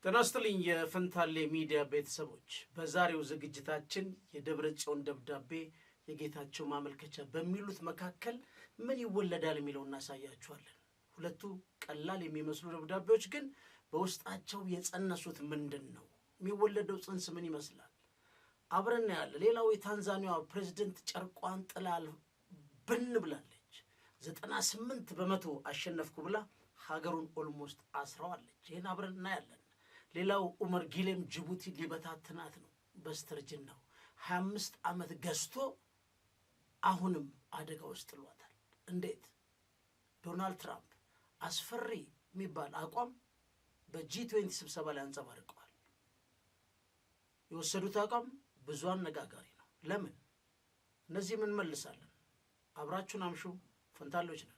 ተናስተልኝ የፈንታሌ ሚዲያ ቤተሰቦች በዛሬው ዝግጅታችን የደብረጽዮን ደብዳቤ የጌታቸው ማመልከቻ በሚሉት መካከል ምን ይወለዳል የሚለው እናሳያችኋለን። ሁለቱ ቀላል የሚመስሉ ደብዳቤዎች ግን በውስጣቸው የጸነሱት ምንድነው? የሚወለደው ጽንስ ምን ይመስላል? አብረን ያለ ሌላው የታንዛኒያው ፕሬዝዳንት ጨርቋን ጥላል ብን ብላለች። 98% አሸነፍኩ ብላ ሀገሩን ኦልሞስት አስራዋለች። ይሄን አብረን እናያለን። ሌላው ኡመር ጊሌም ጅቡቲ ሊበታትናት ነው በስተርጅናው 25 ዓመት ገዝቶ አሁንም አደጋ ውስጥ ጥሏታል። እንዴት? ዶናልድ ትራምፕ አስፈሪ የሚባል አቋም በጂ20 ስብሰባ ላይ አንጸባርቀዋል። የወሰዱት አቋም ብዙ አነጋጋሪ ነው። ለምን? እነዚህ ምን መልሳለን? አብራችሁን አምሹ። ፈንታሎች ነን።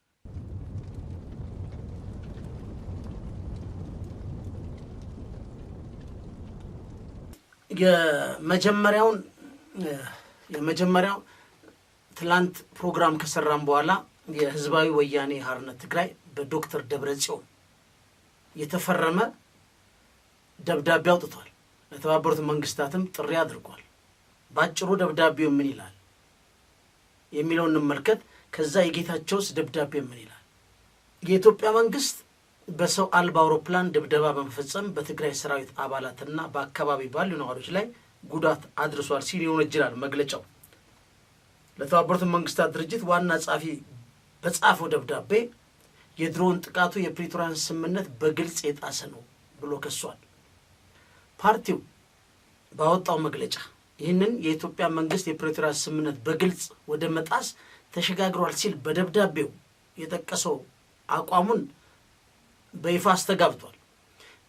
የመጀመሪያው ትላንት ፕሮግራም ከሰራም በኋላ የህዝባዊ ወያኔ ሓርነት ትግራይ በዶክተር ደብረጽዮን የተፈረመ ደብዳቤ አውጥቷል። ለተባበሩት መንግስታትም ጥሪ አድርጓል። ባጭሩ ደብዳቤው ምን ይላል የሚለውን እንመልከት። ከዛ የጌታቸውስ ደብዳቤ ምን ይላል? የኢትዮጵያ መንግስት በሰው አልባ አውሮፕላን ድብደባ በመፈጸም በትግራይ ሰራዊት አባላትና በአካባቢ ባሉ ነዋሪዎች ላይ ጉዳት አድርሷል ሲል ይወነጅላል መግለጫው። ለተባበሩት መንግስታት ድርጅት ዋና ጸሐፊ በጻፈው ደብዳቤ የድሮን ጥቃቱ የፕሪቶሪያን ስምምነት በግልጽ የጣሰ ነው ብሎ ከሷል። ፓርቲው ባወጣው መግለጫ ይህንን የኢትዮጵያ መንግስት የፕሪቶሪያን ስምምነት በግልጽ ወደ መጣስ ተሸጋግሯል ሲል በደብዳቤው የጠቀሰው አቋሙን በይፋ አስተጋብቷል።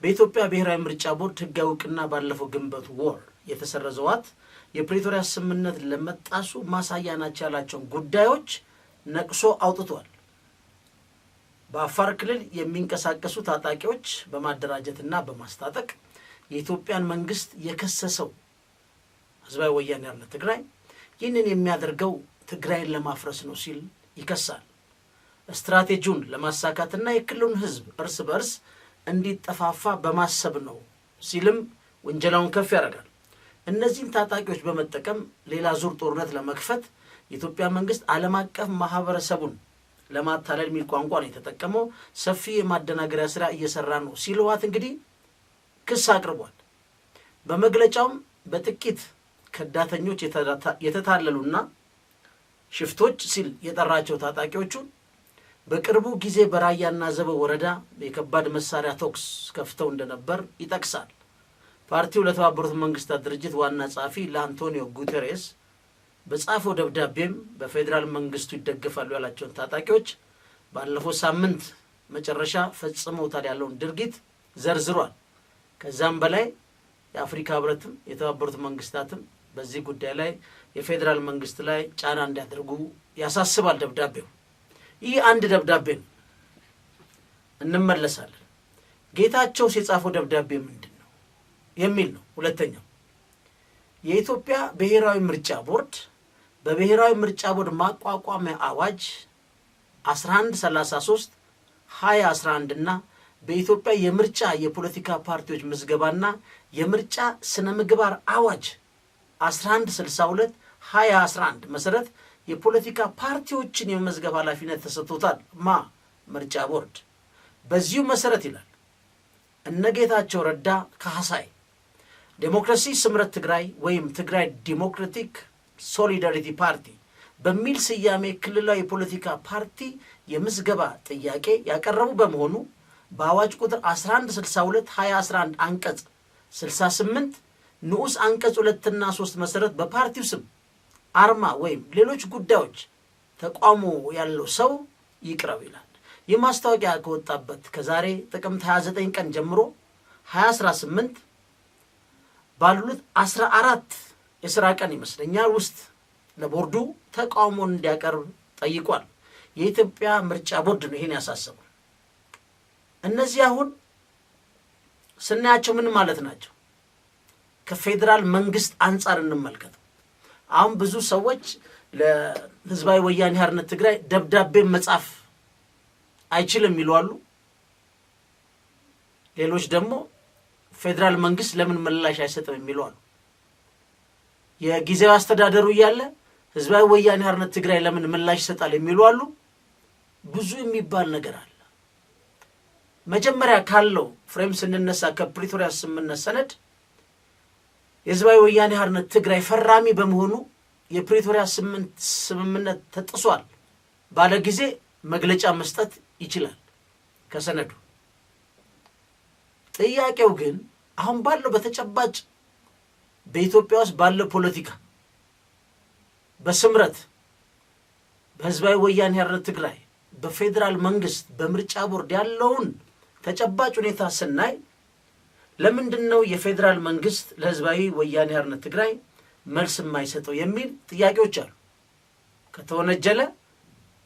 በኢትዮጵያ ብሔራዊ ምርጫ ቦርድ ህጋዊ እውቅና ባለፈው ግንቦት ወር የተሰረዘዋት የፕሪቶሪያ ስምምነት ለመጣሱ ማሳያ ናቸው ያላቸውን ጉዳዮች ነቅሶ አውጥቷል። በአፋር ክልል የሚንቀሳቀሱ ታጣቂዎች በማደራጀትና በማስታጠቅ የኢትዮጵያን መንግስት የከሰሰው ህዝባዊ ወያኔ ሓርነት ትግራይ ይህንን የሚያደርገው ትግራይን ለማፍረስ ነው ሲል ይከሳል። ስትራቴጂውን ለማሳካትና የክልሉን ህዝብ እርስ በርስ እንዲጠፋፋ በማሰብ ነው ሲልም ወንጀላውን ከፍ ያደርጋል። እነዚህን ታጣቂዎች በመጠቀም ሌላ ዙር ጦርነት ለመክፈት የኢትዮጵያ መንግስት ዓለም አቀፍ ማህበረሰቡን ለማታለል የሚል ቋንቋ ነው የተጠቀመው። ሰፊ የማደናገሪያ ስራ እየሰራ ነው ሲል ህወሓት እንግዲህ ክስ አቅርቧል። በመግለጫውም በጥቂት ከዳተኞች የተታለሉና ሽፍቶች ሲል የጠራቸው ታጣቂዎቹን በቅርቡ ጊዜ በራያና ዘበ ወረዳ የከባድ መሳሪያ ተኩስ ከፍተው እንደነበር ይጠቅሳል። ፓርቲው ለተባበሩት መንግስታት ድርጅት ዋና ጸሐፊ ለአንቶኒዮ ጉተሬስ በጻፈው ደብዳቤም በፌዴራል መንግስቱ ይደገፋሉ ያላቸውን ታጣቂዎች ባለፈው ሳምንት መጨረሻ ፈጽመውታል ያለውን ድርጊት ዘርዝሯል። ከዛም በላይ የአፍሪካ ህብረትም የተባበሩት መንግስታትም በዚህ ጉዳይ ላይ የፌዴራል መንግስት ላይ ጫና እንዲያደርጉ ያሳስባል ደብዳቤው። ይህ አንድ ደብዳቤ ነው። እንመለሳለን። ጌታቸው የጻፈው ደብዳቤ ምንድነው የሚል ነው። ሁለተኛው የኢትዮጵያ ብሔራዊ ምርጫ ቦርድ በብሔራዊ ምርጫ ቦርድ ማቋቋሚያ አዋጅ 1133 2011 እና በኢትዮጵያ የምርጫ የፖለቲካ ፓርቲዎች ምዝገባና የምርጫ ስነ ምግባር አዋጅ 1162 2011 መሰረት የፖለቲካ ፓርቲዎችን የመዝገብ ኃላፊነት ተሰጥቶታል ምርጫ ቦርድ። በዚሁ መሰረት ይላል እነጌታቸው ረዳ ካህሳይ ዴሞክራሲ ስምረት ትግራይ ወይም ትግራይ ዲሞክራቲክ ሶሊዳሪቲ ፓርቲ በሚል ስያሜ ክልላዊ የፖለቲካ ፓርቲ የምዝገባ ጥያቄ ያቀረቡ በመሆኑ በአዋጅ ቁጥር 1162 2011 አንቀጽ 68 ንዑስ አንቀጽ 2 እና 3 መሰረት በፓርቲው ስም አርማ ወይም ሌሎች ጉዳዮች ተቋሙ ያለው ሰው ይቅረብ ይላል። የማስታወቂያ ከወጣበት ከዛሬ ጥቅምት 29 ቀን ጀምሮ 2018 ባሉት 14 የሥራ ቀን ይመስለኛል ውስጥ ለቦርዱ ተቋሙን እንዲያቀርብ ጠይቋል። የኢትዮጵያ ምርጫ ቦርድ ነው ይሄን ያሳሰበው። እነዚህ አሁን ስናያቸው ምን ማለት ናቸው? ከፌደራል መንግስት አንፃር እንመልከት። አሁን ብዙ ሰዎች ለህዝባዊ ወያኔ ሓርነት ትግራይ ደብዳቤ መጻፍ አይችልም ይላሉ። ሌሎች ደግሞ ፌዴራል መንግስት ለምን ምላሽ አይሰጥም የሚሉ አሉ። የጊዜያዊ አስተዳደሩ እያለ ህዝባዊ ወያኔ ሓርነት ትግራይ ለምን ምላሽ ይሰጣል የሚሉ አሉ። ብዙ የሚባል ነገር አለ። መጀመሪያ ካለው ፍሬም ስንነሳ ከፕሪቶሪያ ስምምነት ሰነድ የህዝባዊ ወያኔ ሓርነት ትግራይ ፈራሚ በመሆኑ የፕሪቶሪያ ስምምነት ተጥሷል ባለ ጊዜ መግለጫ መስጠት ይችላል ከሰነዱ። ጥያቄው ግን አሁን ባለው በተጨባጭ በኢትዮጵያ ውስጥ ባለው ፖለቲካ በስምረት በህዝባዊ ወያኔ ሓርነት ትግራይ በፌዴራል መንግስት በምርጫ ቦርድ ያለውን ተጨባጭ ሁኔታ ስናይ ለምንድነው የፌዴራል መንግስት ለህዝባዊ ወያኔ ሓርነት ትግራይ መልስ የማይሰጠው የሚል ጥያቄዎች አሉ። ከተወነጀለ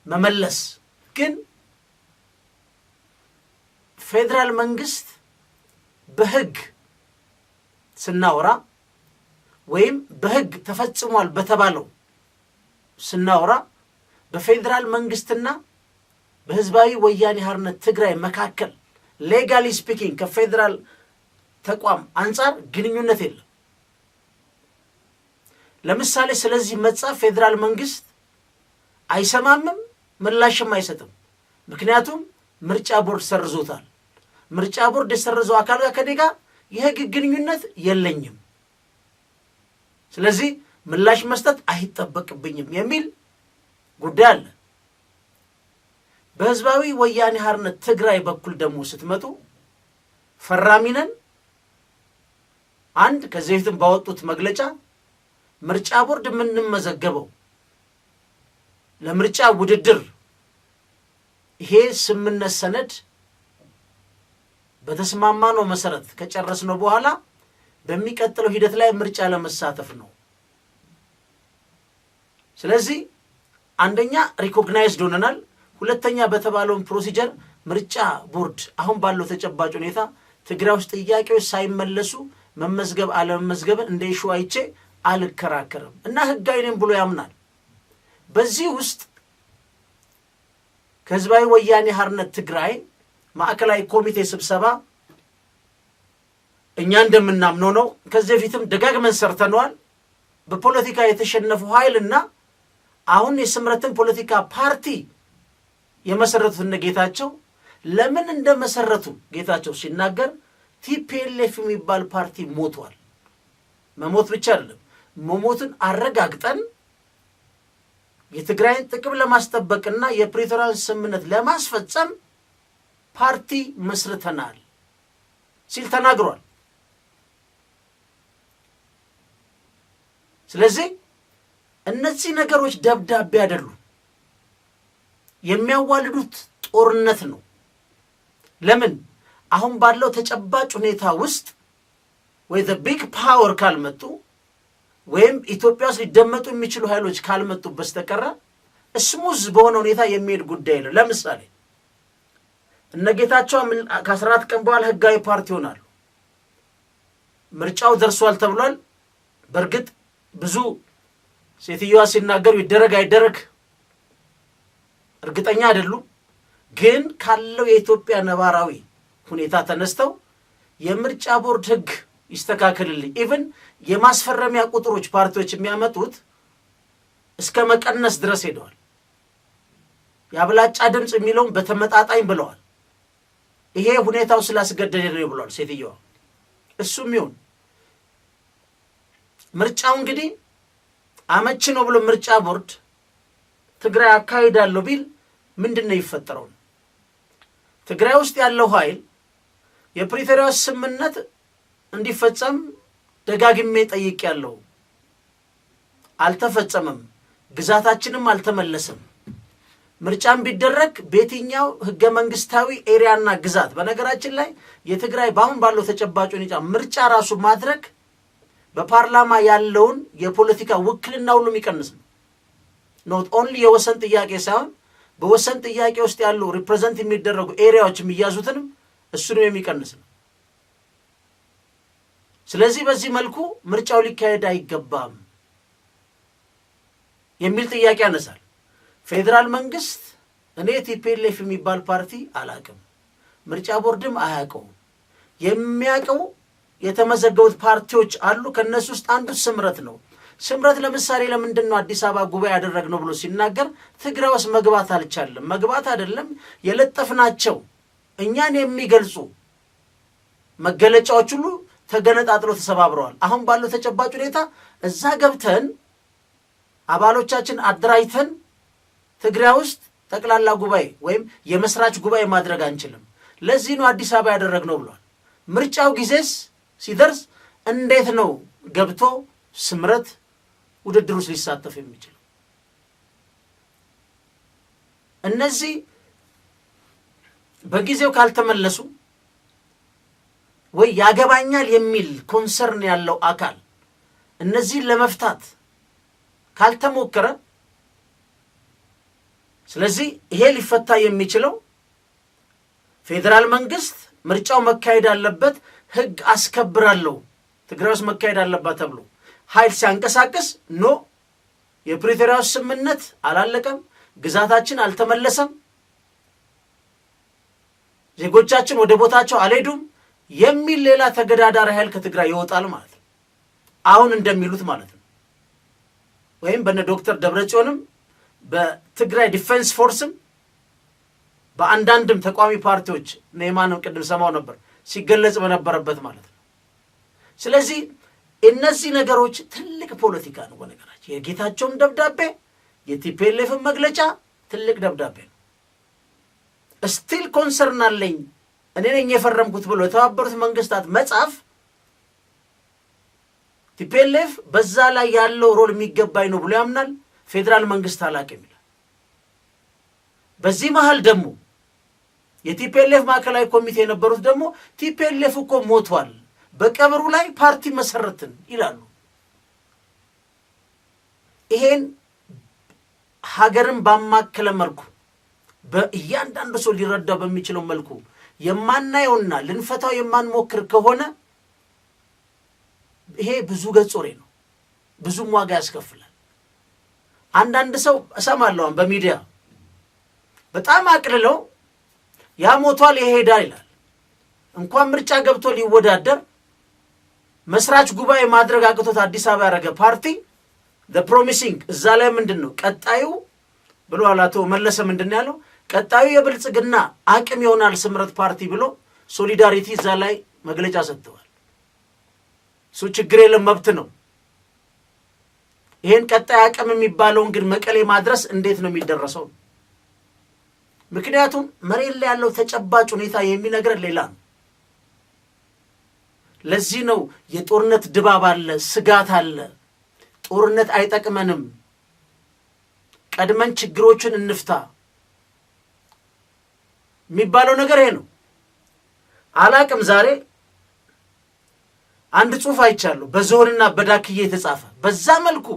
መመለስ ግን ፌዴራል መንግስት በህግ ስናወራ ወይም በህግ ተፈጽሟል በተባለው ስናወራ በፌዴራል መንግስትና በህዝባዊ ወያኔ ሓርነት ትግራይ መካከል ሌጋሊ ስፒኪንግ ከፌዴራል ተቋም አንጻር ግንኙነት የለም። ለምሳሌ ስለዚህ መጻፍ ፌዴራል መንግስት አይሰማምም፣ ምላሽም አይሰጥም። ምክንያቱም ምርጫ ቦርድ ሰርዞታል። ምርጫ ቦርድ የሰረዘው አካል ጋር ከኔ ጋር የህግ ግንኙነት የለኝም፣ ስለዚህ ምላሽ መስጠት አይጠበቅብኝም የሚል ጉዳይ አለ። በህዝባዊ ወያኔ ሓርነት ትግራይ በኩል ደግሞ ስትመጡ ፈራሚ ነን። አንድ ከዚህ በፊትም ባወጡት መግለጫ ምርጫ ቦርድ የምንመዘገበው ለምርጫ ውድድር ይሄ ስምምነት ሰነድ በተስማማነው መሰረት ከጨረስነው በኋላ በሚቀጥለው ሂደት ላይ ምርጫ ለመሳተፍ ነው። ስለዚህ አንደኛ ሪኮግናይዝድ ሆነናል፣ ሁለተኛ በተባለው ፕሮሲጀር ምርጫ ቦርድ አሁን ባለው ተጨባጭ ሁኔታ ትግራይ ውስጥ ጥያቄዎች ሳይመለሱ መመዝገብ አለመመዝገብ እንደ ኢሹ አይቼ አልከራከርም እና ህጋዊ ነኝ ብሎ ያምናል። በዚህ ውስጥ ከህዝባዊ ወያኔ ሓርነት ትግራይ ማዕከላዊ ኮሚቴ ስብሰባ እኛ እንደምናምነው ነው። ከዚህ በፊትም ደጋግመን ሰርተነዋል። በፖለቲካ የተሸነፉ ኃይልና አሁን የስምረትን ፖለቲካ ፓርቲ የመሰረቱት እነ ጌታቸው ለምን እንደመሰረቱ ጌታቸው ሲናገር ቲፒኤልኤፍ የሚባል ፓርቲ ሞቷል። መሞት ብቻ አይደለም፣ መሞትን አረጋግጠን የትግራይን ጥቅም ለማስጠበቅና የፕሪቶሪያን ስምምነት ለማስፈጸም ፓርቲ መስርተናል ሲል ተናግሯል። ስለዚህ እነዚህ ነገሮች ደብዳቤ አይደሉም፣ የሚያዋልዱት ጦርነት ነው። ለምን አሁን ባለው ተጨባጭ ሁኔታ ውስጥ ወይ ቢግ ፓወር ካልመጡ ወይም ኢትዮጵያ ውስጥ ሊደመጡ የሚችሉ ኃይሎች ካልመጡ በስተቀር ስሙዝ በሆነ ሁኔታ የሚሄድ ጉዳይ ነው። ለምሳሌ እነጌታቸው ከ14 ቀን በኋላ ህጋዊ ፓርቲ ይሆናሉ። ምርጫው ደርሷል ተብሏል። በእርግጥ ብዙ ሴትዮዋ ሲናገሩ ይደረግ አይደረግ እርግጠኛ አይደሉም። ግን ካለው የኢትዮጵያ ነባራዊ ሁኔታ ተነስተው የምርጫ ቦርድ ህግ ይስተካከልልኝ ኢቭን የማስፈረሚያ ቁጥሮች ፓርቲዎች የሚያመጡት እስከ መቀነስ ድረስ ሄደዋል። የአብላጫ ድምፅ የሚለውን በተመጣጣኝ ብለዋል። ይሄ ሁኔታው ስላስገደደ ነው ብለዋል ሴትዮዋ። እሱም ይሁን ምርጫው እንግዲህ አመቺ ነው ብሎ ምርጫ ቦርድ ትግራይ አካሂዳለሁ ቢል ምንድነው ይፈጠረው? ትግራይ ውስጥ ያለው ኃይል የፕሪቶሪያ ስምምነት እንዲፈጸም ደጋግሜ ጠይቄያለሁ፣ አልተፈጸመም፣ ግዛታችንም አልተመለሰም። ምርጫም ቢደረግ በየትኛው ህገ መንግስታዊ ኤሪያና ግዛት በነገራችን ላይ የትግራይ ባሁን ባለው ተጨባጭ ሁኔታ ምርጫ ራሱ ማድረግ በፓርላማ ያለውን የፖለቲካ ውክልና ሁሉ የሚቀንስ ነው። ኖት ኦንሊ የወሰን ጥያቄ ሳይሆን በወሰን ጥያቄ ውስጥ ያሉ ሪፕሬዘንት የሚደረጉ ኤሪያዎች የሚያዙትንም እሱንም የሚቀንስ ነው። ስለዚህ በዚህ መልኩ ምርጫው ሊካሄድ አይገባም የሚል ጥያቄ ያነሳል። ፌዴራል መንግስት እኔ ቲፒኤልኤፍ የሚባል ፓርቲ አላቅም፣ ምርጫ ቦርድም አያውቀውም። የሚያውቀው የተመዘገቡት ፓርቲዎች አሉ። ከነሱ ውስጥ አንዱ ስምረት ነው። ስምረት ለምሳሌ ለምንድን ነው አዲስ አበባ ጉባኤ ያደረግነው ብሎ ሲናገር ትግራይ ውስጥ መግባት አልቻለም። መግባት አይደለም የለጠፍናቸው እኛን የሚገልጹ መገለጫዎች ሁሉ ተገነጣጥሎ ተሰባብረዋል። አሁን ባለው ተጨባጭ ሁኔታ እዛ ገብተን አባሎቻችን አደራጅተን ትግራይ ውስጥ ጠቅላላ ጉባኤ ወይም የመስራች ጉባኤ ማድረግ አንችልም። ለዚህ ነው አዲስ አበባ ያደረግነው ብሏል። ምርጫው ጊዜስ ሲደርስ እንዴት ነው ገብቶ ስምረት ውድድር ውስጥ ሊሳተፍ የሚችለው? እነዚህ በጊዜው ካልተመለሱ ወይ ያገባኛል የሚል ኮንሰርን ያለው አካል እነዚህን ለመፍታት ካልተሞከረ፣ ስለዚህ ይሄ ሊፈታ የሚችለው ፌዴራል መንግስት ምርጫው መካሄድ አለበት፣ ህግ አስከብራለሁ፣ ትግራይ ውስጥ መካሄድ አለባት ተብሎ ኃይል ሲያንቀሳቅስ ኖ የፕሪቶሪያው ስምምነት አላለቀም፣ ግዛታችን አልተመለሰም፣ ዜጎቻችን ወደ ቦታቸው አልሄዱም የሚል ሌላ ተገዳዳሪ ኃይል ከትግራይ ይወጣል ማለት ነው። አሁን እንደሚሉት ማለት ነው። ወይም በነ ዶክተር ደብረጽዮንም በትግራይ ዲፌንስ ፎርስም በአንዳንድም ተቋሚ ፓርቲዎች ነይማንም ቅድም ሰማው ነበር ሲገለጽ በነበረበት ማለት ነው። ስለዚህ እነዚህ ነገሮች ትልቅ ፖለቲካ ነው። በነገራችን የጌታቸውም ደብዳቤ የቲፒኤልኤፍን መግለጫ ትልቅ ደብዳቤ ነው። ስቲል ኮንሰርን አለኝ እኔ ነኝ የፈረምኩት ብሎ የተባበሩት መንግስታት መጽሐፍ ቲፒኤልኤፍ በዛ ላይ ያለው ሮል የሚገባኝ ነው ብሎ ያምናል። ፌዴራል መንግስት አላቅም ይላል። በዚህ መሃል ደግሞ የቲፒኤልኤፍ ማዕከላዊ ኮሚቴ የነበሩት ደግሞ ቲፒኤልኤፍ እኮ ሞቷል፣ በቀብሩ ላይ ፓርቲ መሰረትን ይላሉ። ይሄን ሀገርን ባማከለ መልኩ በእያንዳንዱ ሰው ሊረዳው በሚችለው መልኩ የማናየውና ልንፈታው የማንሞክር ከሆነ ይሄ ብዙ ገጽ ወሬ ነው፣ ብዙም ዋጋ ያስከፍላል። አንዳንድ ሰው እሰማለሁ በሚዲያ በጣም አቅልለው ያ ሞቷል ይሄዳል ይላል። እንኳን ምርጫ ገብቶ ሊወዳደር መስራች ጉባኤ ማድረግ አቅቶት አዲስ አበባ ያደረገ ፓርቲ the promising እዛ ላይ ምንድነው ቀጣዩ ብሎ አላቶ መለሰ ምንድነው ያለው? ቀጣዩ የብልጽግና አቅም ይሆናል ስምረት ፓርቲ ብሎ ሶሊዳሪቲ እዛ ላይ መግለጫ ሰጥተዋል። እሱ ችግር የለም መብት ነው። ይሄን ቀጣይ አቅም የሚባለውን ግን መቀሌ ማድረስ እንዴት ነው የሚደረሰው? ምክንያቱም መሬት ላይ ያለው ተጨባጭ ሁኔታ የሚነግረን ሌላ ነው። ለዚህ ነው የጦርነት ድባብ አለ፣ ስጋት አለ፣ ጦርነት አይጠቅመንም፣ ቀድመን ችግሮችን እንፍታ የሚባለው ነገር ይሄ ነው። አላቅም ዛሬ አንድ ጽሑፍ አይቻለሁ በዞንና በዳክዬ የተጻፈ በዛ መልኩ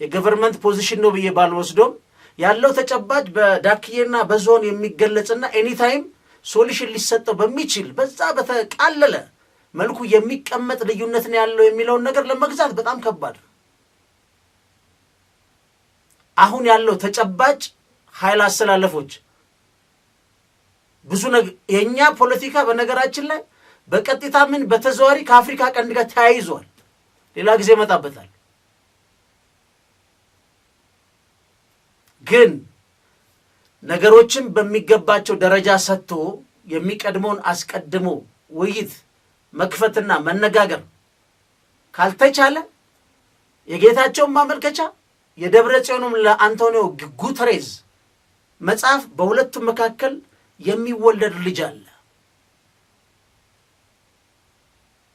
የገቨርንመንት ፖዚሽን ነው ብዬ ባልወስዶም ያለው ተጨባጭ በዳክዬና በዞን የሚገለጽና ኤኒታይም ሶሉሽን ሊሰጠው በሚችል በዛ በተቃለለ መልኩ የሚቀመጥ ልዩነት ነው ያለው የሚለውን ነገር ለመግዛት በጣም ከባድ ነው። አሁን ያለው ተጨባጭ ኃይል አስተላለፎች ብዙ የኛ ፖለቲካ በነገራችን ላይ በቀጥታ ምን በተዘዋሪ ከአፍሪካ ቀንድ ጋር ተያይዟል። ሌላ ጊዜ መጣበታል። ግን ነገሮችን በሚገባቸው ደረጃ ሰጥቶ የሚቀድመውን አስቀድሞ ውይይት መክፈትና መነጋገር ካልተቻለ የጌታቸውን ማመልከቻ የደብረጽዮንም ለአንቶኒዮ ጉተሬዝ መጽሐፍ በሁለቱም መካከል የሚወለድ ልጅ አለ።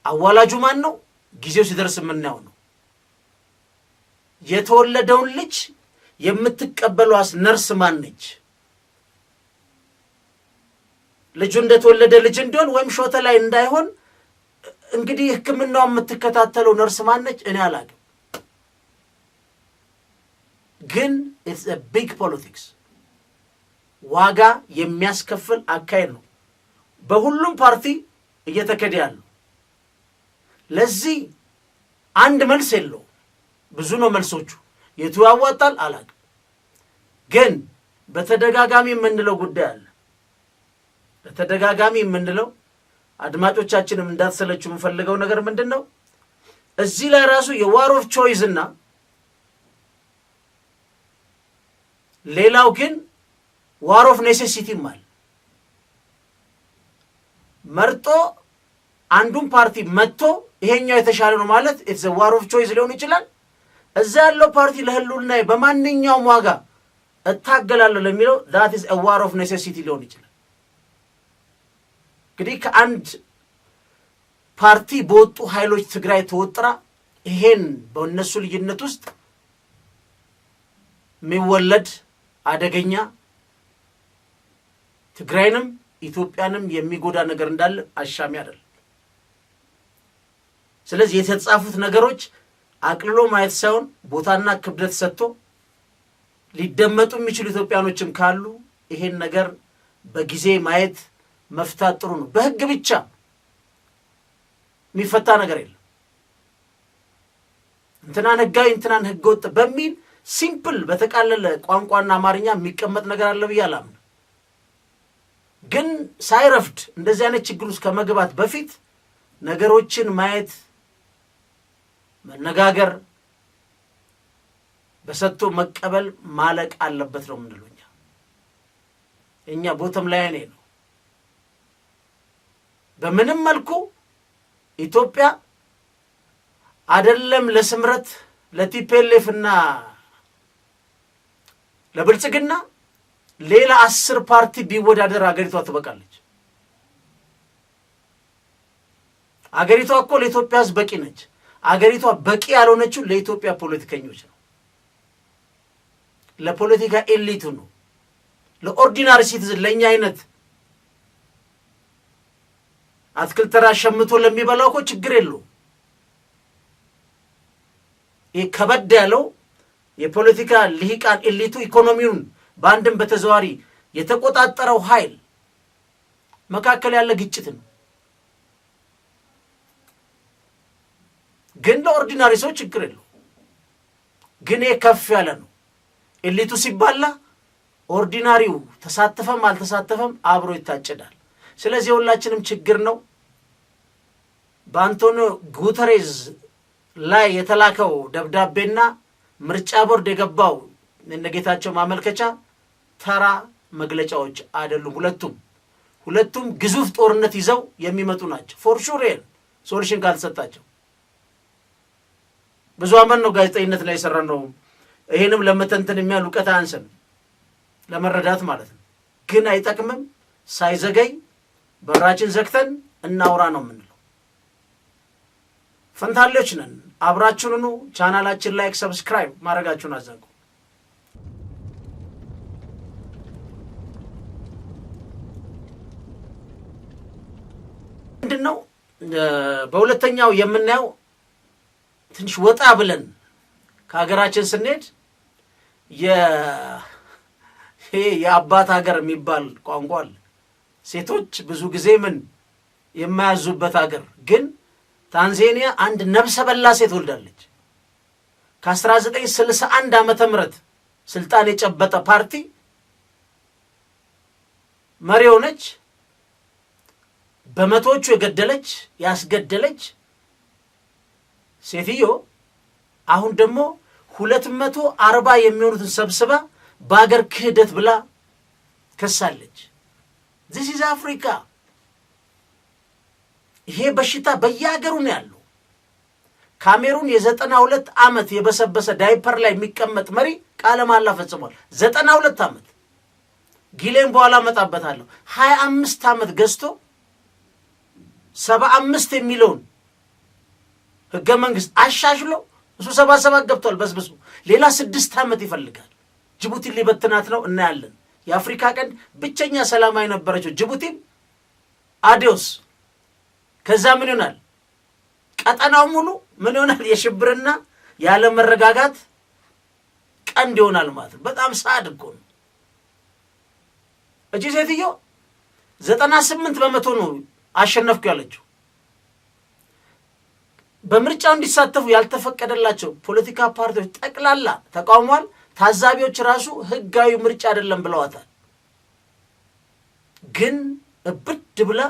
አዋላጁ ማን ነው? ጊዜው ሲደርስ የምናየው ነው። የተወለደውን ልጅ የምትቀበሏስ ነርስ ማን ነች? ልጁ እንደተወለደ ልጅ እንዲሆን ወይም ሾተ ላይ እንዳይሆን እንግዲህ ሕክምናው የምትከታተለው ነርስ ማን ነች? እኔ አላውቅም። ግን it's a big politics ዋጋ የሚያስከፍል አካሄድ ነው በሁሉም ፓርቲ እየተከደ ያለው። ለዚህ አንድ መልስ የለው፣ ብዙ ነው መልሶቹ። የቱ ያዋጣል አላውቅም። ግን በተደጋጋሚ የምንለው ጉዳይ አለ። በተደጋጋሚ የምንለው አድማጮቻችንም እንዳትሰለቹ የምፈልገው ነገር ምንድነው እዚህ ላይ ራሱ የዋር ኦፍ ቾይስ እና ሌላው ግን ዋር ኦፍ ኔሴሲቲ ማለት መርጦ አንዱን ፓርቲ መጥቶ ይሄኛው የተሻለ ነው ማለት ኢትስ ዋር ኦፍ ቾይስ ሊሆን ይችላል። እዛ ያለው ፓርቲ ለህልውና በማንኛውም ዋጋ እታገላለሁ ለሚለው that is a war of necessity ሊሆን ይችላል። እንግዲህ ከአንድ ፓርቲ በወጡ ኃይሎች ትግራይ ተወጥራ ይሄን በእነሱ ልዩነት ውስጥ የሚወለድ አደገኛ ትግራይንም ኢትዮጵያንም የሚጎዳ ነገር እንዳለ አሻሚ አይደለም። ስለዚህ የተጻፉት ነገሮች አቅልሎ ማየት ሳይሆን ቦታና ክብደት ሰጥቶ ሊደመጡ የሚችሉ ኢትዮጵያኖችም ካሉ ይሄን ነገር በጊዜ ማየት መፍታት ጥሩ ነው። በህግ ብቻ የሚፈታ ነገር የለም። እንትናን ህጋዊ እንትናን ህገወጥ በሚል ሲምፕል በተቃለለ ቋንቋና አማርኛ የሚቀመጥ ነገር አለ ብዬ አላምንም። ግን ሳይረፍድ እንደዚህ አይነት ችግር ውስጥ ከመግባት በፊት ነገሮችን ማየት መነጋገር በሰጥቶ መቀበል ማለቅ አለበት ነው የምንለው እኛ ቦተም ላይ ነው። በምንም መልኩ ኢትዮጵያ አይደለም ለስምረት ለቲፒኤልኤፍ እና ለብልጽግና ሌላ 10 ፓርቲ ቢወዳደር አገሪቷ ትበቃለች። አገሪቷ እኮ ለኢትዮጵያ ሕዝብ በቂ ነች። አገሪቷ በቂ ያልሆነችው ለኢትዮጵያ ፖለቲከኞች ነው፣ ለፖለቲካ ኤሊቱ ነው፣ ለኦርዲናሪ ሲቲዝን ለኛ አይነት አትክልት ተራ ሸምቶ ለሚበላው እኮ ችግር የለውም። ይሄ ከበድ ያለው የፖለቲካ ልሂቃን ኤሊቱ ኢኮኖሚውን በአንድም በተዘዋሪ የተቆጣጠረው ኃይል መካከል ያለ ግጭት ነው። ግን ለኦርዲናሪ ሰው ችግር የለው። ግን ከፍ ያለ ነው። ኤሊቱ ሲባላ ኦርዲናሪው ተሳተፈም አልተሳተፈም አብሮ ይታጨዳል። ስለዚህ ሁላችንም ችግር ነው። በአንቶኒዮ ጉተሬዝ ላይ የተላከው ደብዳቤና ምርጫ ቦርድ የገባው እነጌታቸው ማመልከቻ ተራ መግለጫዎች አይደሉም። ሁለቱም ግዙፍ ጦርነት ይዘው የሚመጡ ናቸው። ፎር ሹር ሶሉሽን ካልተሰጣቸው ብዙ አመን ነው ጋዜጠኝነት ላይ የሰራነው። ይሄንም ለመተንተን የሚያል ዕውቀት አንሰን ለመረዳት ማለት ነው። ግን አይጠቅምም። ሳይዘገይ በራችን ዘግተን እናውራ ነው የምንለው። ፈንታሌዎች ነን። አብራችሁኑ ቻናላችን ላይክ ሰብስክራይብ ማድረጋችሁን አዘንጉ። ምንድነው በሁለተኛው የምናየው ትንሽ ወጣ ብለን ከሀገራችን ስንሄድ የአባት ሀገር የሚባል ቋንቋ አለ። ሴቶች ብዙ ጊዜ ምን የማያዙበት ሀገር ግን ታንዛኒያ አንድ ነብሰ በላ ሴት ወልዳለች። ከ1961 ዓመተ ምህረት ስልጣን የጨበጠ ፓርቲ መሪ ሆነች። በመቶዎቹ የገደለች ያስገደለች ሴትዮ አሁን ደግሞ 240 የሚሆኑትን ሰብስባ በአገር ክህደት ብላ ከሳለች። this is አፍሪካ። ይሄ በሽታ በየሀገሩ ነው ያለው። ካሜሩን የ92 ዓመት የበሰበሰ ዳይፐር ላይ የሚቀመጥ መሪ ቃለ መሃላ ፈጽሟል። 92 ዓመት ጊሌን በኋላ መጣበታለሁ። 25 ዓመት ገዝቶ 75 የሚለውን ህገ መንግስት አሻሽሎ እሱ 77 ገብቷል በስብሱ። ሌላ 6 ዓመት ይፈልጋል። ጅቡቲ ሊበትናት ነው እናያለን። የአፍሪካ ቀንድ ብቸኛ ሰላማዊ ነበረችው ጅቡቲ አዲዮስ። ከዛ ምን ይሆናል? ቀጠናው ሙሉ ምን ይሆናል? የሽብርና ያለ መረጋጋት ቀንድ ይሆናል ማለት ነው። በጣም ሳድ እኮ ነው። እቺ ሴትዮ 98% ነው አሸነፍኩ ያለችው። በምርጫው እንዲሳተፉ ያልተፈቀደላቸው ፖለቲካ ፓርቲዎች ጠቅላላ ተቃውሟል። ታዛቢዎች ራሱ ህጋዊ ምርጫ አይደለም ብለዋታል። ግን እብድ ብላ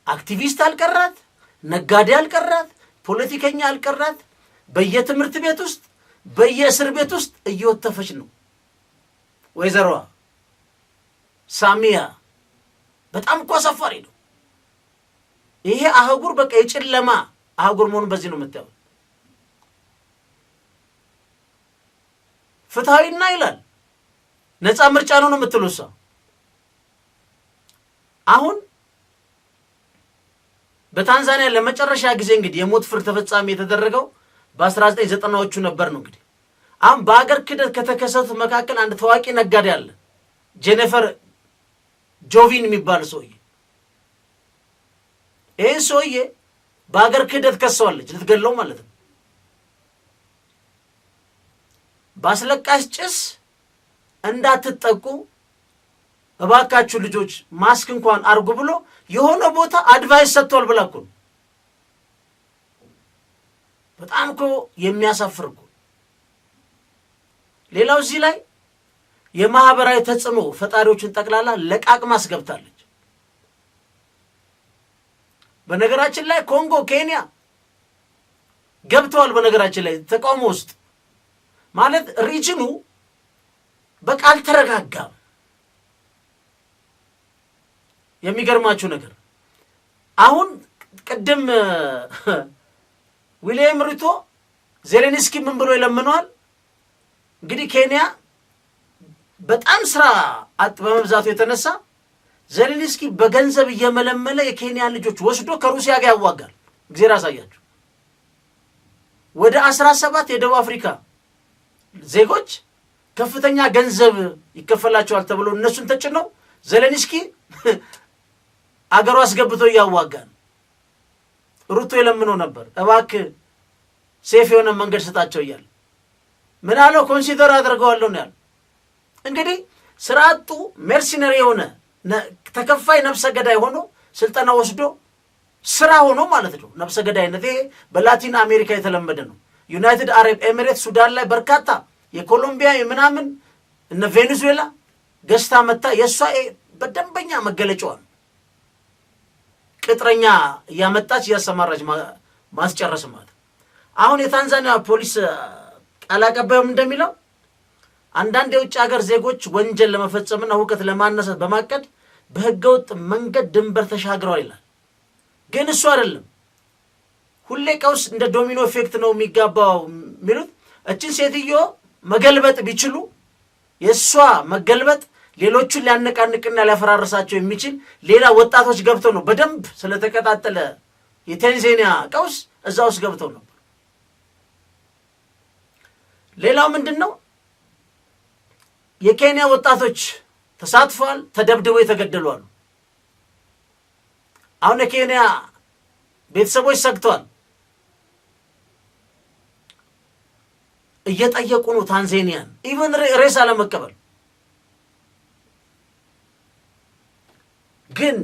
አክቲቪስት አልቀራት፣ ነጋዴ አልቀራት፣ ፖለቲከኛ አልቀራት፣ በየትምህርት ቤት ውስጥ በየእስር ቤት ውስጥ እየወተፈች ነው ወይዘሮዋ ሳሚያ። በጣም እኮ አሳፋሪ ነው ይሄ አህጉር። በቃ የጨለማ አህጉር መሆኑን በዚህ ነው የምታየው። ፍትሐዊና ይላል ነፃ ምርጫ ነው የምትለው እሷ። አሁን በታንዛኒያ ለመጨረሻ ጊዜ እንግዲህ የሞት ፍርድ ተፈጻሚ የተደረገው በ1990ዎቹ ነበር ነው እንግዲህ። አሁን በአገር ክህደት ከተከሰቱት መካከል አንድ ታዋቂ ነጋዴ አለ፣ ጄኒፈር ጆቪን የሚባል ሰውዬ። ይህን ሰውዬ በአገር ክህደት ከሰዋለች፣ ልትገለው ማለት ነው። በአስለቃሽ ጭስ እንዳትጠቁ እባካችሁ ልጆች ማስክ እንኳን አርጉ ብሎ የሆነ ቦታ አድቫይስ ሰጥቷል ብላ እኮ ነው። በጣም እኮ የሚያሳፍር እኮ። ሌላው እዚህ ላይ የማህበራዊ ተጽዕኖ ፈጣሪዎችን ጠቅላላ ለቃቅማ አስገብታለች። በነገራችን ላይ ኮንጎ፣ ኬንያ ገብተዋል። በነገራችን ላይ ተቃውሞ ውስጥ ማለት ሪጅኑ በቃ አልተረጋጋም። የሚገርማችሁ ነገር አሁን ቅድም ዊሊያም ሩቶ ዜሌንስኪ ምን ብሎ ይለምነዋል? እንግዲህ ኬንያ በጣም ስራ አጥ በመብዛቱ የተነሳ ዜሌንስኪ በገንዘብ እየመለመለ የኬንያን ልጆች ወስዶ ከሩሲያ ጋር ያዋጋል። እግዚአብሔር ያሳያችሁ። ወደ 17 የደቡብ አፍሪካ ዜጎች ከፍተኛ ገንዘብ ይከፈላቸዋል ተብሎ እነሱን ተጭነው ዜሌንስኪ አገሩ አስገብቶ እያዋጋን። ሩቶ የለምነው ነበር እባክህ ሴፍ የሆነ መንገድ ስጣቸው እያለ ምን አለው? ኮንሲደር አድርገዋለሁ ነው ያለው። እንግዲህ ስርዓቱ ሜርሲነሪ የሆነ ተከፋይ ነፍሰ ገዳይ ሆኖ ስልጠና ወስዶ ስራ ሆኖ ማለት ነው። ነፍሰ ገዳይነት ይሄ በላቲን አሜሪካ የተለመደ ነው። ዩናይትድ አረብ ኤሚሬት፣ ሱዳን ላይ በርካታ የኮሎምቢያ የምናምን እነ ቬኔዙዌላ ገዝታ መታ የእሷ በደንበኛ መገለጫዋ ነው። ቅጥረኛ እያመጣች እያሰማራች ማስጨረስ ማለት። አሁን የታንዛኒያ ፖሊስ ቃል አቀባዩም እንደሚለው አንዳንድ የውጭ ሀገር ዜጎች ወንጀል ለመፈጸምና ሁከት ለማነሳት በማቀድ በህገወጥ መንገድ ድንበር ተሻግረዋል ይላል። ግን እሱ አይደለም ሁሌ ቀውስ እንደ ዶሚኖ ኢፌክት ነው የሚጋባው የሚሉት። እችን ሴትዮ መገልበጥ ቢችሉ የእሷ መገልበጥ ሌሎቹን ሊያነቃንቅና ሊያፈራርሳቸው የሚችል ሌላ ወጣቶች ገብተው ነው። በደንብ ስለተቀጣጠለ የታንዛኒያ ቀውስ እዛ ውስጥ ገብተው ነበር። ሌላው ምንድን ነው? የኬንያ ወጣቶች ተሳትፈዋል፣ ተደብድበው የተገደሉ አሉ። አሁን የኬንያ ቤተሰቦች ሰግተዋል፣ እየጠየቁ ነው ታንዛኒያን ኢቨን ሬሳ ለመቀበል። ግን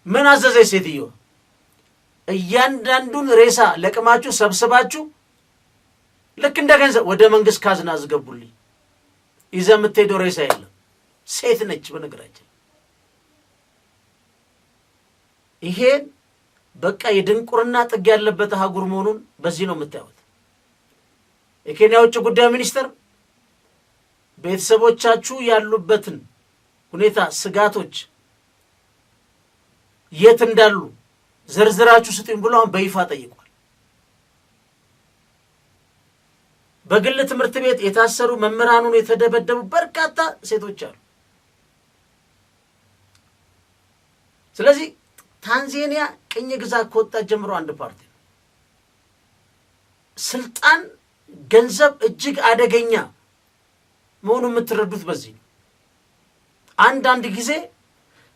ምን አዘዘች ሴትዮ? እያንዳንዱን ሬሳ ለቅማችሁ ሰብስባችሁ ልክ እንደ ገንዘብ ወደ መንግስት ካዝና አስገቡልኝ። ይዘህ የምትሄደው ሬሳ የለም። ሴት ነች በነገራችን። ይሄን በቃ የድንቁርና ጥግ ያለበት አህጉር መሆኑን በዚህ ነው የምታዩት። የኬንያ ውጭ ጉዳይ ሚኒስትር ቤተሰቦቻችሁ ያሉበትን ሁኔታ፣ ስጋቶች የት እንዳሉ ዝርዝራችሁ ስጡኝ ብሎ በይፋ ጠይቋል። በግል ትምህርት ቤት የታሰሩ መምህራኑን የተደበደቡ በርካታ ሴቶች አሉ። ስለዚህ ታንዛኒያ ቅኝ ግዛት ከወጣች ጀምሮ አንድ ፓርቲ ነው። ስልጣን፣ ገንዘብ እጅግ አደገኛ መሆኑ የምትረዱት በዚህ ነው። አንዳንድ ጊዜ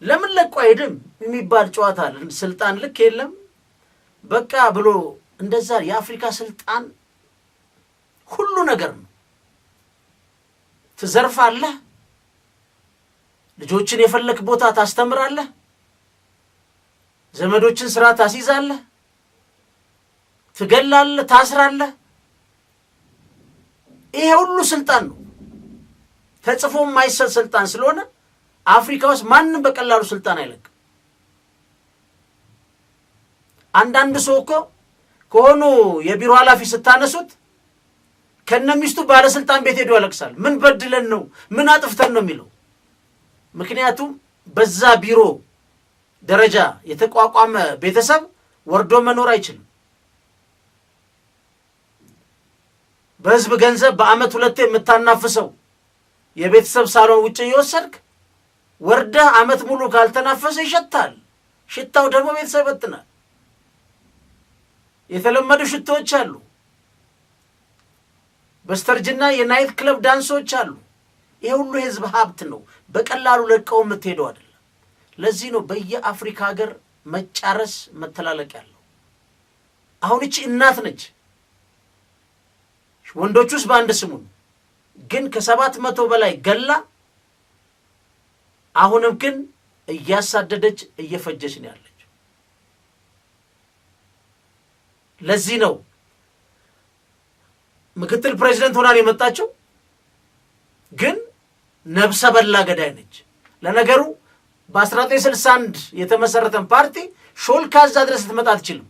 ለምን ለቆ አይሄድም የሚባል ጨዋታ አለ። ስልጣን ልክ የለም በቃ ብሎ እንደዛ። የአፍሪካ ስልጣን ሁሉ ነገር ነው። ትዘርፋለህ፣ ልጆችን የፈለክ ቦታ ታስተምራለህ፣ ዘመዶችን ስራ ታስይዛለህ፣ ትገላለህ፣ ታስራለህ። ይሄ ሁሉ ስልጣን ነው። ተጽፎ የማይሰጥ ስልጣን ስለሆነ አፍሪካ ውስጥ ማንም በቀላሉ ስልጣን አይለቅም። አንዳንድ ሰው እኮ ከሆኑ የቢሮ ኃላፊ ስታነሱት ከነሚስቱ ባለስልጣን ቤት ሄዶ ያለቅሳል። ምን በድለን ነው ምን አጥፍተን ነው የሚለው። ምክንያቱም በዛ ቢሮ ደረጃ የተቋቋመ ቤተሰብ ወርዶ መኖር አይችልም። በህዝብ ገንዘብ በአመት 2 የምታናፍሰው የቤተሰብ ሳሎን ውጭ እየወሰድክ ወርደህ አመት ሙሉ ካልተናፈሰ ይሸታል። ሽታው ደግሞ ቤተሰብ ይበትናል። የተለመዱ ሽቶዎች አሉ። በስተርጅና የናይት ክለብ ዳንሶች አሉ። ይሄ ሁሉ የህዝብ ሀብት ነው። በቀላሉ ለቀው የምትሄደው አይደለም። ለዚህ ነው በየአፍሪካ ሀገር መጫረስ መተላለቅ ያለው። አሁን እቺ እናት ነች። ወንዶቹስ በአንድ ስሙን ግን ከ700 በላይ ገላ አሁንም ግን እያሳደደች እየፈጀች ነው ያለችው። ለዚህ ነው ምክትል ፕሬዝዳንት ሆና የመጣችው። ግን ነብሰ በላ ገዳይ ነች። ለነገሩ በ1961 የተመሰረተን ፓርቲ ሾልካ እዛ ድረስ ልትመጣ አትችልም።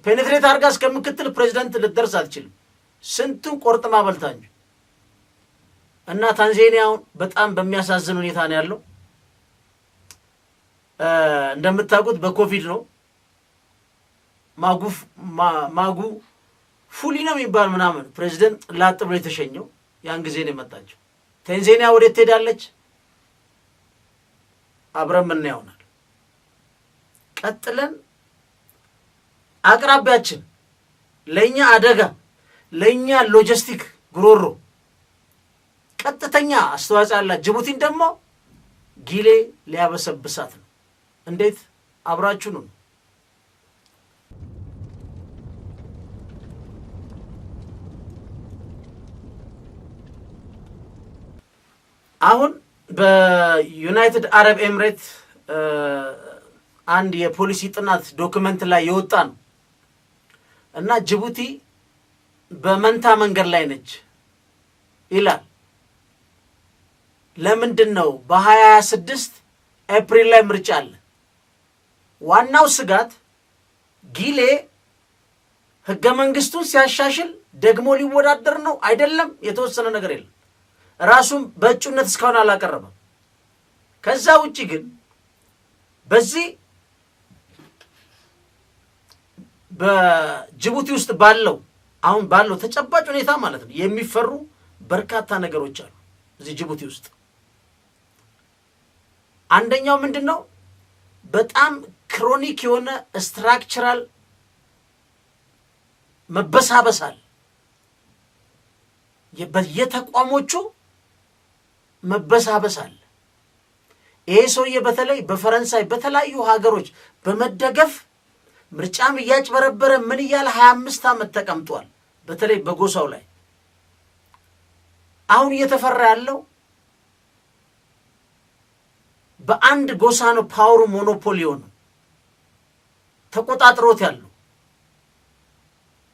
ፔኔትሬት አድርጋ እስከ ምክትል ፕሬዝዳንት ልትደርስ አትችልም። ስንቱን ቆርጥማ በልታ እንጂ። እና ታንዛኒያውን በጣም በሚያሳዝን ሁኔታ ነው ያለው። እንደምታውቁት በኮቪድ ነው ማጉ ፉሊ ነው የሚባል ምናምን ፕሬዝዳንት ላጥ ብሎ የተሸኘው ያን ጊዜ ነው የመጣችው። ታንዛኒያ ወዴት ትሄዳለች? አብረን ምን ይሆናል። ቀጥለን አቅራቢያችን ለኛ አደጋ ለኛ ሎጂስቲክ ጉሮሮ ቀጥተኛ አስተዋጽኦ ያላት ጅቡቲን ደግሞ ጊሌ ሊያበሰብሳት ነው። እንዴት? አብራችሁ ነው። አሁን በዩናይትድ አረብ ኤምሬት አንድ የፖሊሲ ጥናት ዶክመንት ላይ የወጣ ነው እና ጅቡቲ በመንታ መንገድ ላይ ነች ይላል። ለምንድን ነው? በ2026 ኤፕሪል ላይ ምርጫ አለ። ዋናው ስጋት ጊሌ ህገ መንግስቱን ሲያሻሽል ደግሞ ሊወዳደር ነው አይደለም። የተወሰነ ነገር የለም። ራሱም በእጩነት እስካሁን አላቀረበም። ከዛ ውጪ ግን በዚህ በጅቡቲ ውስጥ አሁን ባለው ተጨባጭ ሁኔታ ማለት ነው የሚፈሩ በርካታ ነገሮች አሉ እዚህ ጅቡቲ ውስጥ። አንደኛው ምንድነው? በጣም ክሮኒክ የሆነ ስትራክቸራል መበሳበሳል። በየተቋሞቹ መበሳበሳል። ይሄ ሰውዬ በተለይ በፈረንሳይ በተለያዩ ሀገሮች በመደገፍ ምርጫም እያጭበረበረ ምን እያለ 25 ዓመት ተቀምጧል። በተለይ በጎሳው ላይ አሁን እየተፈራ ያለው በአንድ ጎሳ ነው ፓወሩ ሞኖፖሊዮ ነው ተቆጣጥሮት ያለው።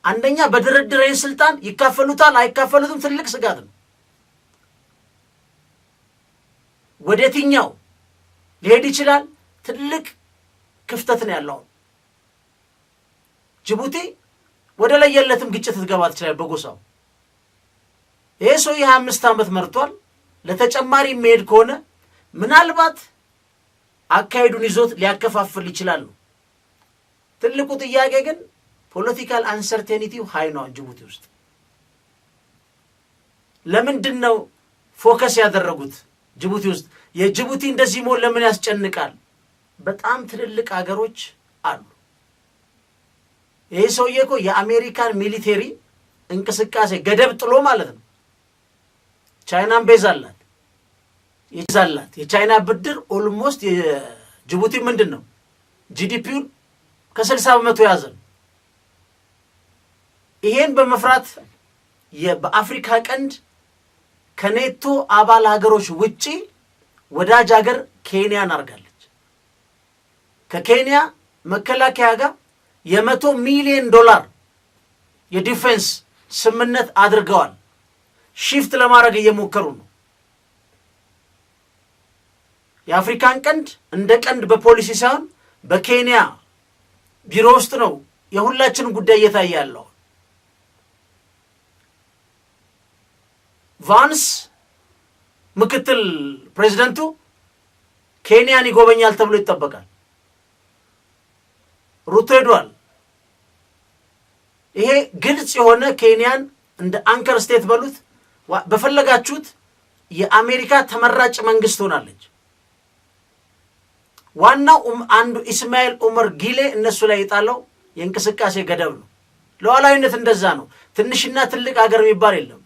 አንደኛ በድርድር ስልጣን ይካፈሉታል አይካፈሉትም ትልቅ ስጋት ነው። ወደትኛው ሊሄድ ይችላል? ትልቅ ክፍተት ነው ያለው። ጅቡቲ ወደ ለየለትም ግጭት ትገባ ትችላለች በጎሳው። ይሄ ሰው 25 ዓመት መርቷል። ለተጨማሪ የሚሄድ ከሆነ ምናልባት አካሄዱን ይዞት ሊያከፋፍል ይችላል። ትልቁ ጥያቄ ግን ፖለቲካል አንሰርቴኒቲው ሃይ ነው ጅቡቲ ውስጥ። ለምንድን ነው ፎከስ ያደረጉት ጅቡቲ ውስጥ? የጅቡቲ እንደዚህ መሆን ለምን ያስጨንቃል? በጣም ትልልቅ ሀገሮች አሉ። ይሄ ሰውዬ እኮ የአሜሪካን ሚሊቴሪ እንቅስቃሴ ገደብ ጥሎ ማለት ነው። ቻይናን ቤዝ አላት ይዛላት። የቻይና ብድር ኦልሞስት የጅቡቲ ምንድን ነው ጂዲፒውን ከ60% ያዘ። ይሄን በመፍራት በአፍሪካ ቀንድ ከኔቶ አባል ሀገሮች ውጪ ወዳጅ ሀገር ኬንያን አርጋለች። ከኬንያ መከላከያ ጋር $100 ሚሊዮን የዲፌንስ ስምምነት አድርገዋል። ሺፍት ለማድረግ እየሞከሩ ነው። የአፍሪካን ቀንድ እንደ ቀንድ በፖሊሲ ሳይሆን በኬንያ ቢሮ ውስጥ ነው የሁላችንም ጉዳይ እየታየ ያለው። ቫንስ ምክትል ፕሬዝዳንቱ ኬንያን ይጎበኛል ተብሎ ይጠበቃል። ሩቶ ሄዷል። ይሄ ግልጽ የሆነ ኬንያን እንደ አንከር ስቴት በሉት በፈለጋችሁት የአሜሪካ ተመራጭ መንግስት ሆናለች። ዋናው አንዱ ኢስማኤል ኡመር ጊሌ እነሱ ላይ የጣለው የእንቅስቃሴ ገደብ ነው። ሉዓላዊነት እንደዛ ነው። ትንሽና ትልቅ ሀገር የሚባል የለም።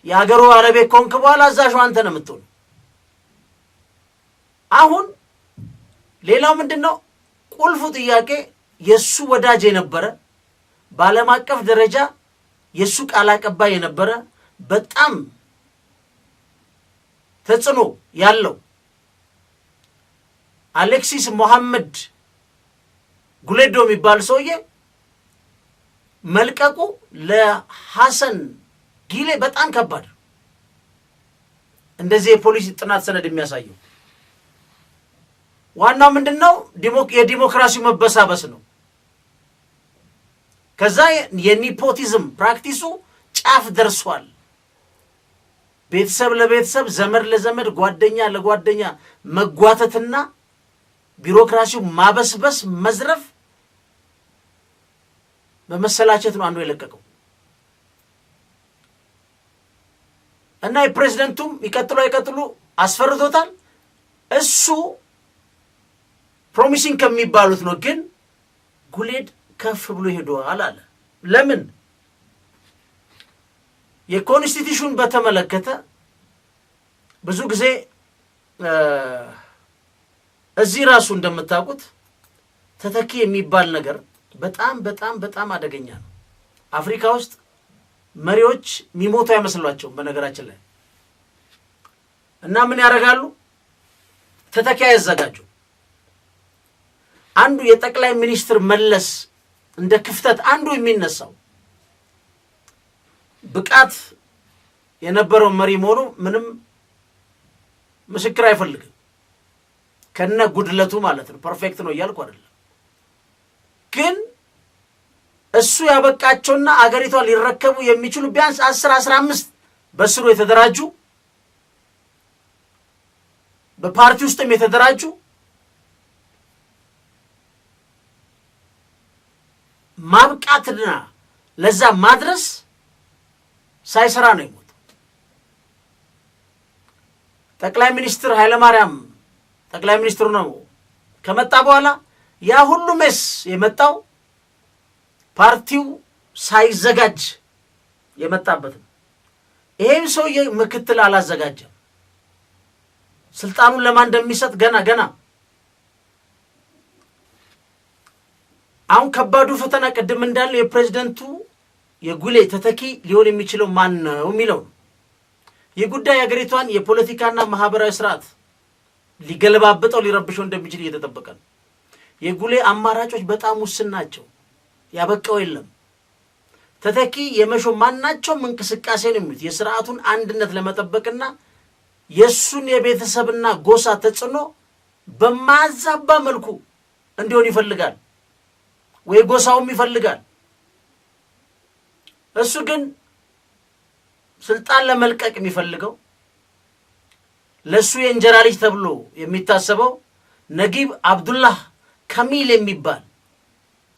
የሀገሩ ባለቤት ኮንክ በኋላ አዛዡ አንተ ነው የምትሆነው። አሁን ሌላው ምንድነው ቁልፉ ጥያቄ የሱ ወዳጅ የነበረ በዓለም አቀፍ ደረጃ የሱ ቃል አቀባይ የነበረ በጣም ተጽዕኖ ያለው አሌክሲስ ሞሐመድ ጉሌዶ የሚባል ሰውዬ መልቀቁ ለሐሰን ጊሌ በጣም ከባድ እንደዚህ የፖሊሲ ጥናት ሰነድ የሚያሳየው ዋናው ምንድነው የዲሞክራሲ መበሳበስ ነው። ከዛ የኒፖቲዝም ፕራክቲሱ ጫፍ ደርሷል። ቤተሰብ ለቤተሰብ ዘመድ ለዘመድ ጓደኛ ለጓደኛ መጓተትና ቢሮክራሲው ማበስበስ መዝረፍ በመሰላቸት ነው አንዱ የለቀቀው እና የፕሬዝዳንቱም ይቀጥሉ አስፈርቶታል። እሱ ፕሮሚሲንግ ከሚባሉት ነው። ግን ጉሌድ ከፍ ብሎ ሄዷል አለ። ለምን? የኮንስቲቱሽን በተመለከተ ብዙ ጊዜ እዚህ ራሱ እንደምታውቁት ተተኪ የሚባል ነገር በጣም በጣም በጣም አደገኛ ነው። አፍሪካ ውስጥ መሪዎች የሚሞቱ አይመስሏቸውም በነገራችን ላይ እና ምን ያደርጋሉ? ተተኪ ያዘጋጁ። አንዱ የጠቅላይ ሚኒስትር መለስ እንደ ክፍተት አንዱ የሚነሳው ብቃት የነበረው መሪ መሆኑ ምንም ምስክር አይፈልግም ከነ ጉድለቱ ማለት ነው። ፐርፌክት ነው እያልኩ አይደለም። ግን እሱ ያበቃቸውና አገሪቷን ሊረከቡ የሚችሉ ቢያንስ 10-15 በስሩ የተደራጁ በፓርቲ ውስጥም የተደራጁ ማብቃትና ለዛ ማድረስ ሳይሰራ ነው የሞተው። ጠቅላይ ሚኒስትር ኃይለማርያም ጠቅላይ ሚኒስትሩ ነው ከመጣ በኋላ ያ ሁሉ መስ የመጣው ፓርቲው ሳይዘጋጅ የመጣበት ነው። ይሄን ሰውዬ ምክትል አላዘጋጀም። ስልጣኑን ለማን እንደሚሰጥ ገና አሁን ከባዱ ፈተና ቅድም እንዳለው የፕሬዝዳንቱ የጉሌ ተተኪ ሊሆን የሚችለው ማን ነው የሚለው ነው። የጉዳይ ሀገሪቷን የፖለቲካና ማህበራዊ ስርዓት ሊገለባብጠው ሊረብሸው እንደሚችል እየተጠበቀ ነው። የጉሌ አማራጮች በጣም ውስን ናቸው። ያበቃው የለም። ተተኪ የመሾም ማናቸውም እንቅስቃሴ ነው የሚሉት የስርዓቱን አንድነት ለመጠበቅና የሱን የቤተሰብና ጎሳ ተጽዕኖ በማዛባ መልኩ እንዲሆን ይፈልጋል ወይ ጎሳውም ይፈልጋል። እሱ ግን ስልጣን ለመልቀቅ የሚፈልገው ለሱ የእንጀራ ልጅ ተብሎ የሚታሰበው ነጊብ አብዱላህ ካሚል የሚባል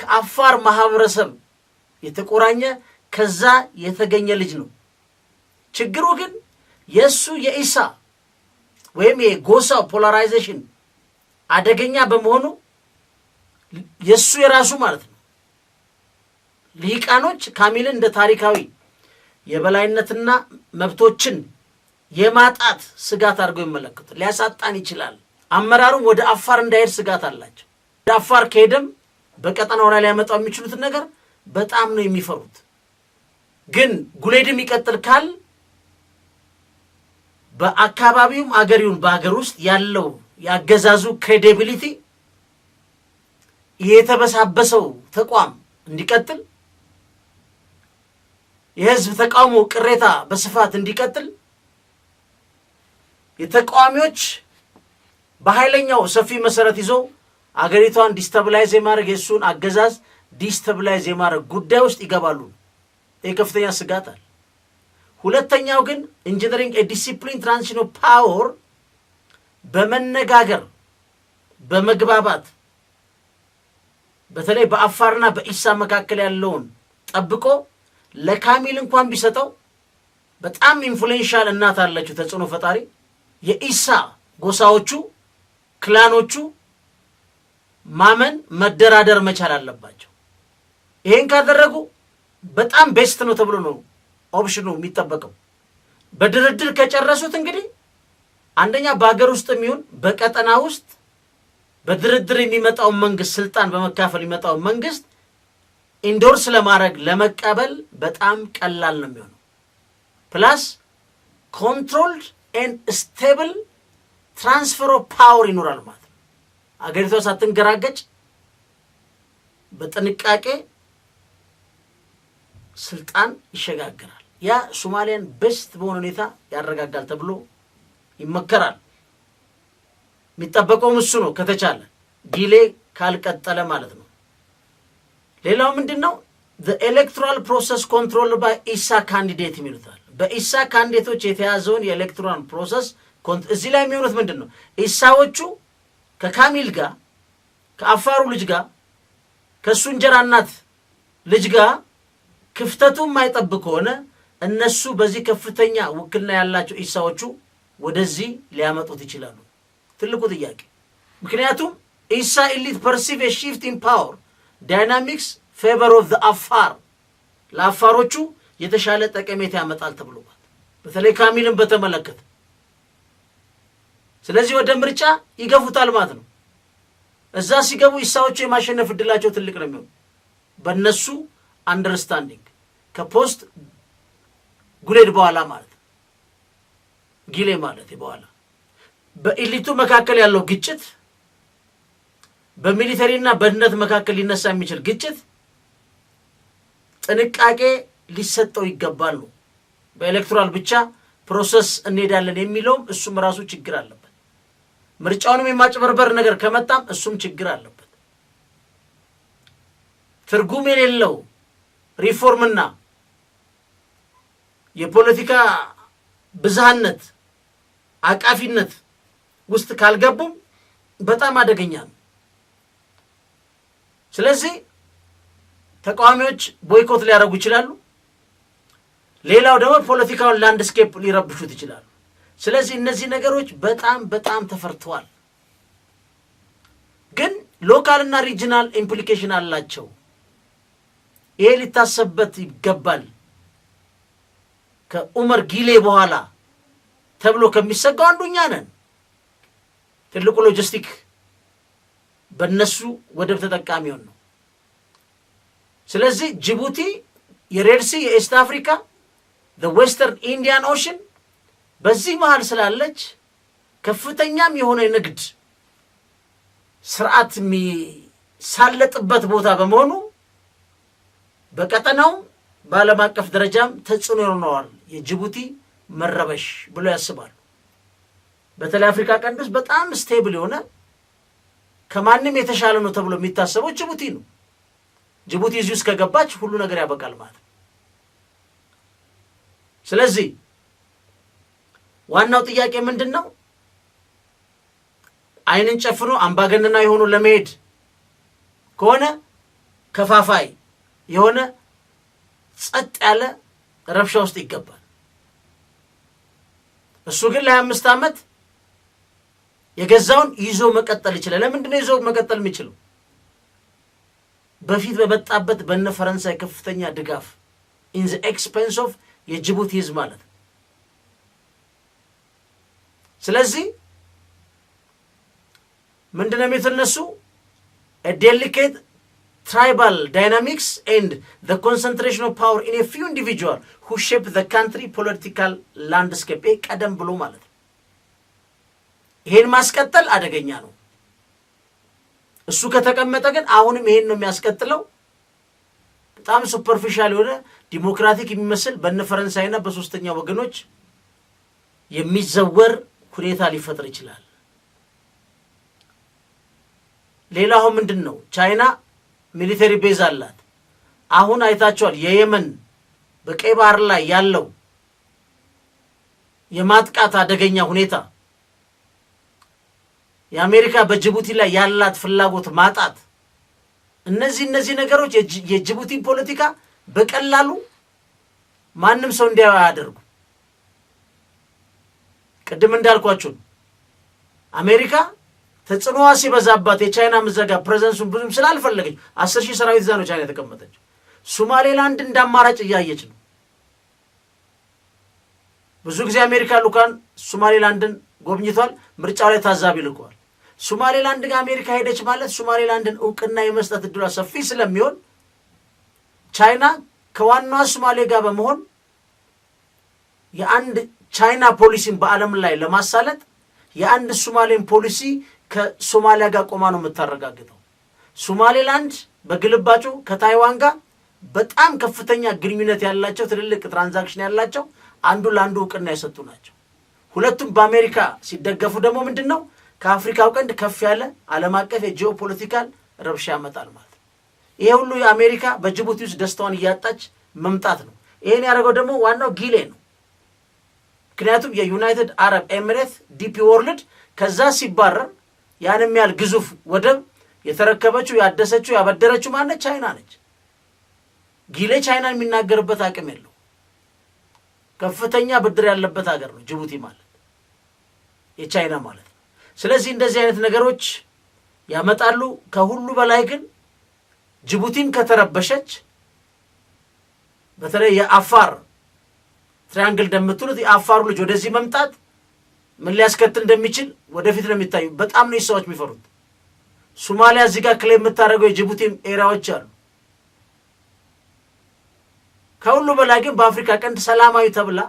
ከአፋር ማህበረሰብ የተቆራኘ ከዛ የተገኘ ልጅ ነው። ችግሩ ግን የሱ የኢሳ ወይም የጎሳው ፖላራይዜሽን አደገኛ በመሆኑ የሱ የራሱ ማለት ነው ሊቃኖች ካሚልን እንደ ታሪካዊ የበላይነትና መብቶችን የማጣት ስጋት አድርገው ይመለከቱታል። ሊያሳጣን ይችላል። አመራሩም ወደ አፋር እንዳይሄድ ስጋት አላቸው። ወደ አፋር ከሄደም በቀጠናው ላይ ሊያመጣው የሚችሉትን ነገር በጣም ነው የሚፈሩት። ግን ጉሌድም ይቀጥል ካል በአካባቢውም አገሪውን በአገር ውስጥ ያለው ያገዛዙ ክሬዲቢሊቲ የተበሳበሰው ተቋም እንዲቀጥል የህዝብ ተቃውሞ ቅሬታ በስፋት እንዲቀጥል የተቃዋሚዎች በኃይለኛው ሰፊ መሰረት ይዘው አገሪቷን ዲስታብላይዝ የማድረግ የሱን አገዛዝ ዲስታብላይዝ የማድረግ ጉዳይ ውስጥ ይገባሉ። የከፍተኛ ስጋት አለ። ሁለተኛው ግን ኢንጂነሪንግ ዲሲፕሊን ትራንዚሽን ኦፍ ፓወር በመነጋገር በመግባባት በተለይ በአፋርና በኢሳ መካከል ያለውን ጠብቆ ለካሚል እንኳን ቢሰጠው በጣም ኢንፍሉዌንሻል እናት አለችው ተጽዕኖ ፈጣሪ የኢሳ ጎሳዎቹ ክላኖቹ ማመን መደራደር መቻል አለባቸው። ይሄን ካደረጉ በጣም ቤስት ነው ተብሎ ነው ኦፕሽኑ የሚጠበቀው። በድርድር ከጨረሱት እንግዲህ አንደኛ በአገር ውስጥ የሚሆን በቀጠና ውስጥ በድርድር የሚመጣው መንግስት ስልጣን በመካፈል የሚመጣው መንግስት ኢንዶርስ ለማድረግ ለመቀበል በጣም ቀላል ነው የሚሆነው። ፕላስ ኮንትሮልድ ኤንድ ስቴብል ትራንስፈር ኦፍ ፓወር ይኖራል ማለት ነው። አገሪቷ ሳትንገራገጭ በጥንቃቄ ስልጣን ይሸጋገራል። ያ ሶማሊያን ቤስት በሆነ ሁኔታ ያረጋጋል ተብሎ ይመከራል። የሚጠበቀውም እሱ ነው ከተቻለ ጊሌ ካልቀጠለ ማለት ነው። ሌላው ምንድን ነው? ኤሌክቶራል ፕሮሰስ ኮንትሮል ባይ ኢሳ ካንዲዴት የሚሉታል። በኢሳ ካንዲዴቶች የተያዘውን የኤሌክቶራል ፕሮሰስ እዚህ ላይ የሚሆኑት ምንድን ነው? ኢሳዎቹ ከካሚል ጋር ከአፋሩ ልጅ ጋር ከእሱ እንጀራ እናት ልጅ ጋር ክፍተቱ የማይጠብቅ ከሆነ እነሱ በዚህ ከፍተኛ ውክልና ያላቸው ኢሳዎቹ ወደዚህ ሊያመጡት ይችላሉ። ትልቁ ጥያቄ ምክንያቱም ኢሳ ኢሊት ፐርሲቭ ኤ ሺፍት ኢን ፓወር ዳይናሚክስ ፌቨር ኦፍ ዘ አፋር ለአፋሮቹ የተሻለ ጠቀሜታ ያመጣል ተብሏል፣ በተለይ ካሚልን በተመለከተ። ስለዚህ ወደ ምርጫ ይገፉታል ማለት ነው። እዛ ሲገቡ ኢሳዎቹ የማሸነፍ እድላቸው ትልቅ ነው የሚሆነው በእነሱ አንደርስታንዲንግ ከፖስት ጉሌድ በኋላ ማለት ጊሌ ማለት በኋላ በኢሊቱ መካከል ያለው ግጭት በሚሊተሪና በደህንነት መካከል ሊነሳ የሚችል ግጭት ጥንቃቄ ሊሰጠው ይገባል ነው። በኤሌክቶራል ብቻ ፕሮሰስ እንሄዳለን የሚለውም እሱም ራሱ ችግር አለበት። ምርጫውንም የማጭበርበር ነገር ከመጣም እሱም ችግር አለበት። ትርጉም የሌለው ሪፎርምና የፖለቲካ ብዝሃነት አቃፊነት ውስጥ ካልገቡም በጣም አደገኛ ነው። ስለዚህ ተቃዋሚዎች ቦይኮት ሊያደርጉ ይችላሉ። ሌላው ደግሞ ፖለቲካውን ላንድስኬፕ ሊረብሹት ይችላሉ። ስለዚህ እነዚህ ነገሮች በጣም በጣም ተፈርተዋል። ግን ሎካልና ሪጂናል ኢምፕሊኬሽን አላቸው። ይሄ ሊታሰብበት ይገባል። ከኡመር ጊሌ በኋላ ተብሎ ከሚሰጋው አንዱኛ ነን። ትልቁ ሎጂስቲክ በእነሱ ወደብ ተጠቃሚውን ነው። ስለዚህ ጅቡቲ የሬድሲ የኢስት አፍሪካ ዌስተርን ኢንዲያን ኦሽን በዚህ መሃል ስላለች ከፍተኛም የሆነ ንግድ ስርዓት የሚሳለጥበት ቦታ በመሆኑ በቀጠናው በዓለም አቀፍ ደረጃም ተጽዕኖ ይኖረዋል የጅቡቲ መረበሽ ብሎ ያስባሉ። በተለይ አፍሪካ ቀንድ ውስጥ በጣም ስቴብል የሆነ ከማንም የተሻለ ነው ተብሎ የሚታሰበው ጅቡቲ ነው። ጅቡቲ እዚህ ውስጥ ከገባች ሁሉ ነገር ያበቃል ማለት ነው። ስለዚህ ዋናው ጥያቄ ምንድን ነው? አይንን ጨፍኖ አምባገነናዊ የሆኑ ለመሄድ ከሆነ ከፋፋይ የሆነ ጸጥ ያለ ረብሻ ውስጥ ይገባል። እሱ ግን ለ25 ዓመት የገዛውን ይዞ መቀጠል ይችላል። ለምንድን ነው ይዞ መቀጠል የሚችለው? በፊት በመጣበት በነ ፈረንሳይ ከፍተኛ ድጋፍ ኢን ዘ ኤክስፔንስ ኦፍ የጅቡቲ ህዝብ ማለት ነው። ስለዚህ ምንድን ነው የሚተነሱ ዴሊኬት tribal dynamics and the concentration of power in a few individuals who shape the country political landscape ቀደም ብሎ ማለት ነው። ይሄን ማስቀጠል አደገኛ ነው። እሱ ከተቀመጠ ግን አሁንም ይሄን ነው የሚያስቀጥለው። በጣም ሱፐርፊሻል የሆነ ዲሞክራቲክ የሚመስል በነ ፈረንሳይና በሶስተኛ ወገኖች የሚዘወር ሁኔታ ሊፈጥር ይችላል። ሌላው ምንድነው ቻይና ሚሊተሪ ቤዝ አላት። አሁን አይታችኋል የየመን በቀይ ባህር ላይ ያለው የማጥቃት አደገኛ ሁኔታ፣ የአሜሪካ በጅቡቲ ላይ ያላት ፍላጎት ማጣት፣ እነዚህ ነገሮች የጅቡቲ ፖለቲካ በቀላሉ ማንም ሰው እንዲያው ያደርጉ። ቅድም እንዳልኳችሁ አሜሪካ ተጽዕኖዋ ሲበዛባት የቻይና ምዘጋ ፕሬዘንሱን ብዙም ስላልፈለገች 10,000 ሰራዊት ይዛ ነው ቻይና የተቀመጠችው። ሶማሌላንድ እንዳማራጭ እያየች ነው። ብዙ ጊዜ አሜሪካ ልኡካን ሶማሌላንድን ጎብኝቷል። ምርጫው ላይ ታዛቢ ልከዋል። ሶማሌላንድ ጋር አሜሪካ ሄደች ማለት ሶማሌላንድን እውቅና የመስጠት እድሏ ሰፊ ስለሚሆን ቻይና ከዋናዋ ሶማሌ ጋር በመሆን የአንድ ቻይና ፖሊሲን በዓለም ላይ ለማሳለጥ የአንድ ሶማሌን ፖሊሲ ከሶማሊያ ጋር ቆማ ነው የምታረጋግጠው። ሶማሌላንድ በግልባጩ ከታይዋን ጋር በጣም ከፍተኛ ግንኙነት ያላቸው ትልልቅ ትራንዛክሽን ያላቸው አንዱ ለአንዱ እውቅና የሰጡ ናቸው። ሁለቱም በአሜሪካ ሲደገፉ ደግሞ ምንድነው ከአፍሪካው ቀንድ ከፍ ያለ ዓለም አቀፍ የጂኦፖለቲካል ረብሻ ያመጣል ማለት ነው። ይሄ ሁሉ የአሜሪካ በጅቡቲ ውስጥ ደስታዋን እያጣች መምጣት ነው። ይሄን ያደረገው ደግሞ ዋናው ጊሌ ነው። ምክንያቱም የዩናይትድ አረብ ኤሚሬት ዲፒ ወርልድ ከዛ ሲባረር ያንም ያህል ግዙፍ ወደብ የተረከበችው ያደሰችው ያበደረችው ማነች? ቻይና ነች። ጊሌ ቻይናን የሚናገርበት አቅም የለው። ከፍተኛ ብድር ያለበት ሀገር ነው ጅቡቲ ማለት የቻይና ማለት ነው። ስለዚህ እንደዚህ አይነት ነገሮች ያመጣሉ። ከሁሉ በላይ ግን ጅቡቲም ከተረበሸች በተለይ የአፋር ትራያንግል እንደምትሉት የአፋሩ ልጅ ወደዚህ መምጣት ምን ሊያስከትል እንደሚችል ወደፊት ነው የሚታዩ። በጣም ነው ሰዎች የሚፈሩት። ሶማሊያ እዚህ ጋር ክሌም የምታደርገው የጅቡቲ ኤሪያዎች አሉ። ከሁሉ በላይ ግን በአፍሪካ ቀንድ ሰላማዊ ተብላ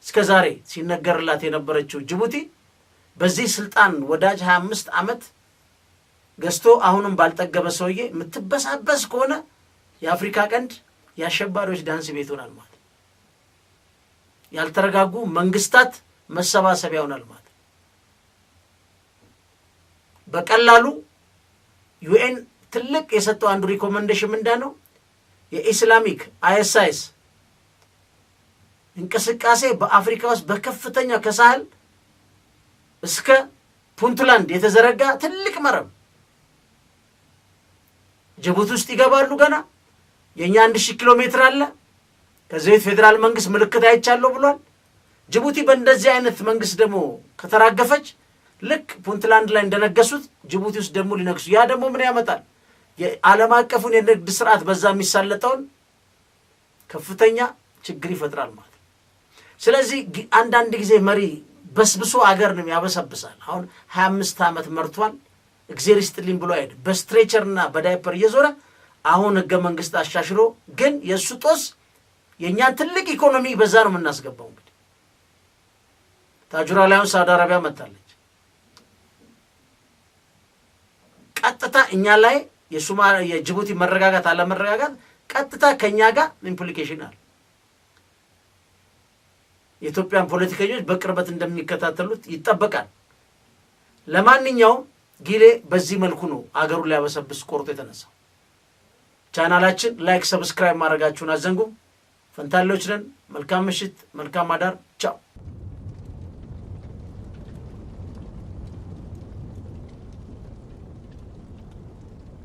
እስከዛሬ ሲነገርላት የነበረችው ጅቡቲ በዚህ ስልጣን ወዳጅ 25 ዓመት ገዝቶ አሁንም ባልጠገበ ሰውዬ የምትበሳበስ ከሆነ የአፍሪካ ቀንድ የአሸባሪዎች ዳንስ ቤት ሆናል ማለት፣ ያልተረጋጉ መንግስታት መሰባሰቢያ ሆናል ማለት። በቀላሉ ዩኤን ትልቅ የሰጠው አንዱ ሪኮመንዴሽን ምንድነው? የኢስላሚክ አይኤስአይኤስ እንቅስቃሴ በአፍሪካ ውስጥ በከፍተኛ ከሳህል እስከ ፑንትላንድ የተዘረጋ ትልቅ መረብ ጅቡቲ ውስጥ ይገባሉ። ገና የኛ 1000 ኪሎ ሜትር አለ። ከዚህ ፌደራል መንግስት ምልክት አይቻለሁ ብሏል። ጅቡቲ በእንደዚህ አይነት መንግስት ደግሞ ከተራገፈች ልክ ፑንትላንድ ላይ እንደነገሱት ጅቡቲ ውስጥ ደግሞ ሊነግሱ፣ ያ ደግሞ ምን ያመጣል? የዓለም አቀፉን የንግድ ስርዓት በዛ የሚሳለጠውን ከፍተኛ ችግር ይፈጥራል ማለት። ስለዚህ አንዳንድ ጊዜ መሪ በስብሶ አገርንም ያበሰብሳል። አሁን 25 ዓመት መርቷል። እግዚአብሔር ይስጥልኝ ብሎ አይደል በስትሬቸርና በዳይፐር እየዞረ አሁን ህገ መንግስት አሻሽሎ ግን የሱ ጦስ የኛን ትልቅ ኢኮኖሚ በዛ ነው የምናስገባው። እንግዲህ ታጁራ ላይ ሳውዲ አረቢያ መጣለች። ቀጥታ እኛ ላይ የጅቡቲ መረጋጋት አለመረጋጋት ቀጥታ ከኛ ጋር ኢምፕሊኬሽን አለ። የኢትዮጵያን ፖለቲከኞች በቅርበት እንደሚከታተሉት ይጠበቃል። ለማንኛውም ጊሌ በዚህ መልኩ ነው አገሩን ሊያበሰብስ ቆርጦ የተነሳው። ቻናላችን ላይክ፣ ሰብስክራይብ ማድረጋችሁን አዘንጉ። ፈንታሌዎች ነን። መልካም ምሽት፣ መልካም አዳር።